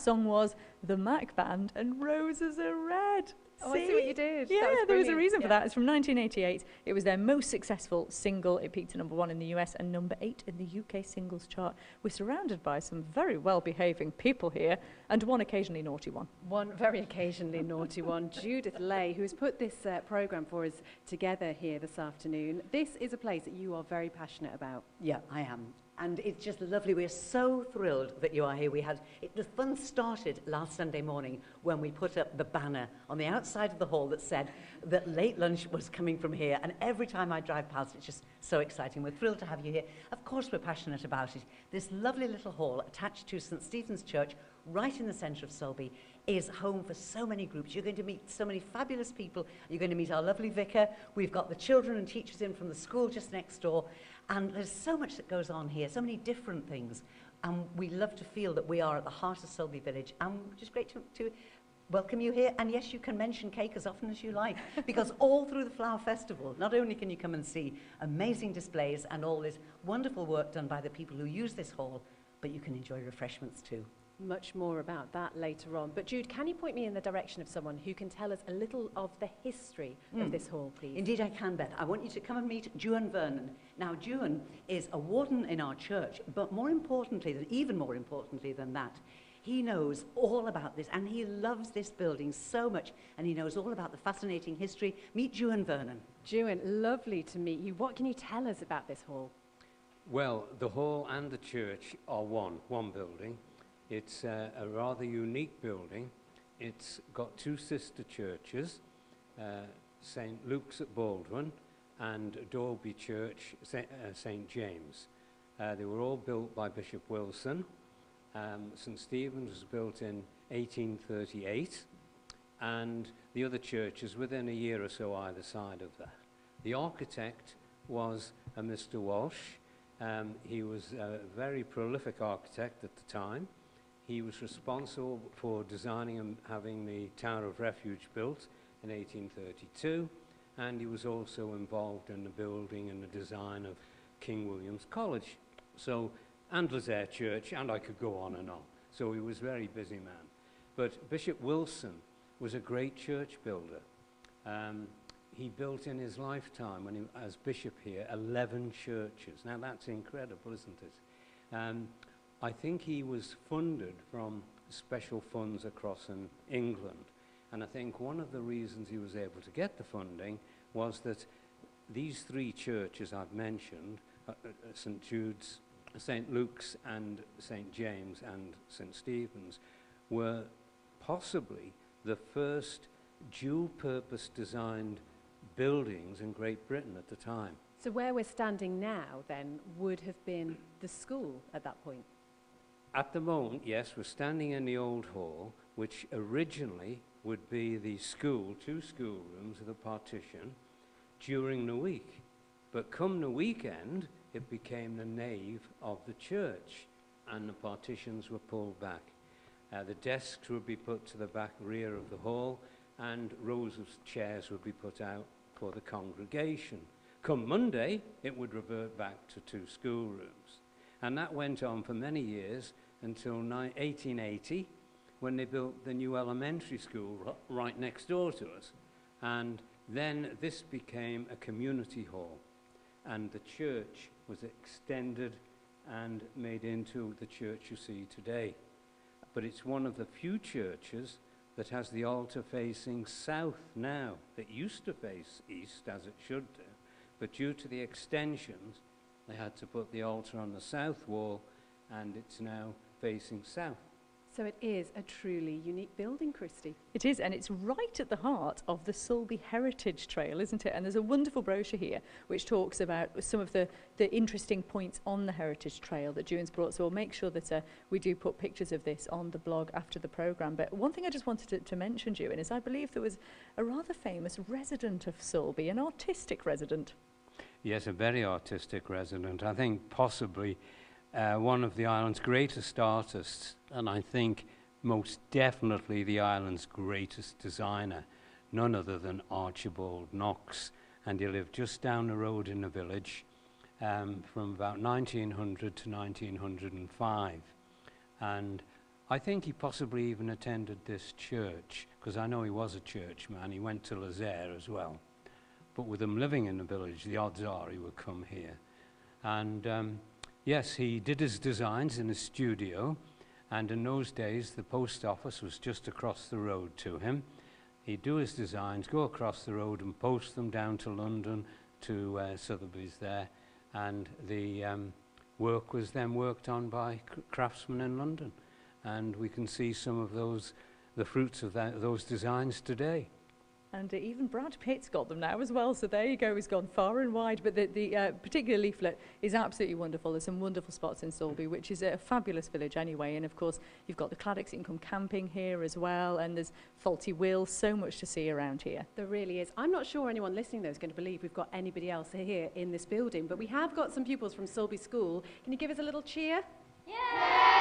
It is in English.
song was The Mac Band and Roses Are Red. Oh, I see what you did. Yeah, there was a reason for that. It's from 1988. It was their most successful single. It peaked at number 1 in the US and number 8 in the UK singles chart. We're surrounded by some very well-behaving people here and one occasionally naughty one. One very occasionally naughty one, Judith Lay, who has put this programme for us together here this afternoon. This is a place that you are very passionate about. Yeah, I am. And it's just lovely. We're so thrilled that you are here. The fun started last Sunday morning when we put up the banner on the outside of the hall that said that late lunch was coming from here. And every time I drive past, it's just so exciting. We're thrilled to have you here. Of course, we're passionate about it. This lovely little hall attached to St. Stephen's Church, right in the centre of Sulby, is home for so many groups. You're going to meet so many fabulous people. You're going to meet our lovely vicar. We've got the children and teachers in from the school just next door. And there's so much that goes on here, so many different things. And we love to feel that we are at the heart of Sulby Village. And just great to welcome you here. And yes, you can mention cake as often as you like, because all through the Flower Festival, not only can you come and see amazing displays and all this wonderful work done by the people who use this hall, but you can enjoy refreshments too. Much more about that later on. But Jude, can you point me in the direction of someone who can tell us a little of the history of this hall, please? Indeed I can, Beth. I want you to come and meet Juan Vernon. Now, Juan is a warden in our church, but even more importantly than that, he knows all about this, and he loves this building so much, and he knows all about the fascinating history. Meet Juan Vernon. Juan, lovely to meet you. What can you tell us about this hall? Well, the hall and the church are one building. It's a rather unique building. It's got two sister churches, St. Luke's at Baldwin and Dorby Church, St. James. They were all built by Bishop Wilson. St. Stephen's was built in 1838, and the other churches within a year or so either side of that. The architect was a Mr. Walsh. He was a very prolific architect at the time. He was responsible for designing and having the Tower of Refuge built in 1832, and he was also involved in the building and the design of King William's College, and Lazaire Church, and I could go on and on. So he was a very busy man. But Bishop Wilson was a great church builder. He built in his lifetime, as bishop here, 11 churches. Now that's incredible, isn't it? I think he was funded from special funds across in England. And I think one of the reasons he was able to get the funding was that these three churches I've mentioned, St. Jude's, St. Luke's and St. James and St. Stephen's, were possibly the first dual-purpose designed buildings in Great Britain at the time. So where we're standing now, then, would have been the school at that point? At the moment, yes, we're standing in the old hall, which originally would be the school, 2 schoolrooms with a partition, during the week. But come the weekend, it became the nave of the church, and the partitions were pulled back. The desks would be put to the back rear of the hall, and rows of chairs would be put out for the congregation. Come Monday, it would revert back to 2 schoolrooms. And that went on for many years until 1880, when they built the new elementary school right next door to us. And then this became a community hall, and the church was extended and made into the church you see today. But it's one of the few churches that has the altar facing south now. It used to face east, as it should do, but due to the extensions, they had to put the altar on the south wall, and it's now facing south. So it is a truly unique building, Christy. It is, and it's right at the heart of the Sulby Heritage Trail, isn't it? And there's a wonderful brochure here which talks about some of the interesting points on the Heritage Trail that Juan's brought. So we'll make sure that we do put pictures of this on the blog after the programme. But one thing I just wanted to mention, Juan, is I believe there was a rather famous resident of Sulby, an artistic resident. Yes, a very artistic resident. I think possibly one of the island's greatest artists, and I think most definitely the island's greatest designer, none other than Archibald Knox. And he lived just down the road in the village from about 1900 to 1905. And I think he possibly even attended this church, because I know he was a churchman. He went to Lozère as well. But with him living in the village, the odds are he would come here. And yes, he did his designs in his studio, and in those days the post office was just across the road to him. He'd do his designs, go across the road and post them down to London, to Sotheby's there, and the work was then worked on by craftsmen in London. And we can see some of the fruits of those designs today. And even Brad Pitt's got them now as well, so there you go, he's gone far and wide. But the particular leaflet is absolutely wonderful. There's some wonderful spots in Sulby, which is a fabulous village anyway. And of course, you've got the Claddocks that can come camping here as well, and there's Faulty Wheels, so much to see around here. There really is. I'm not sure anyone listening, though, is going to believe we've got anybody else here in this building, but we have got some pupils from Sulby School. Can you give us a little cheer? Yeah!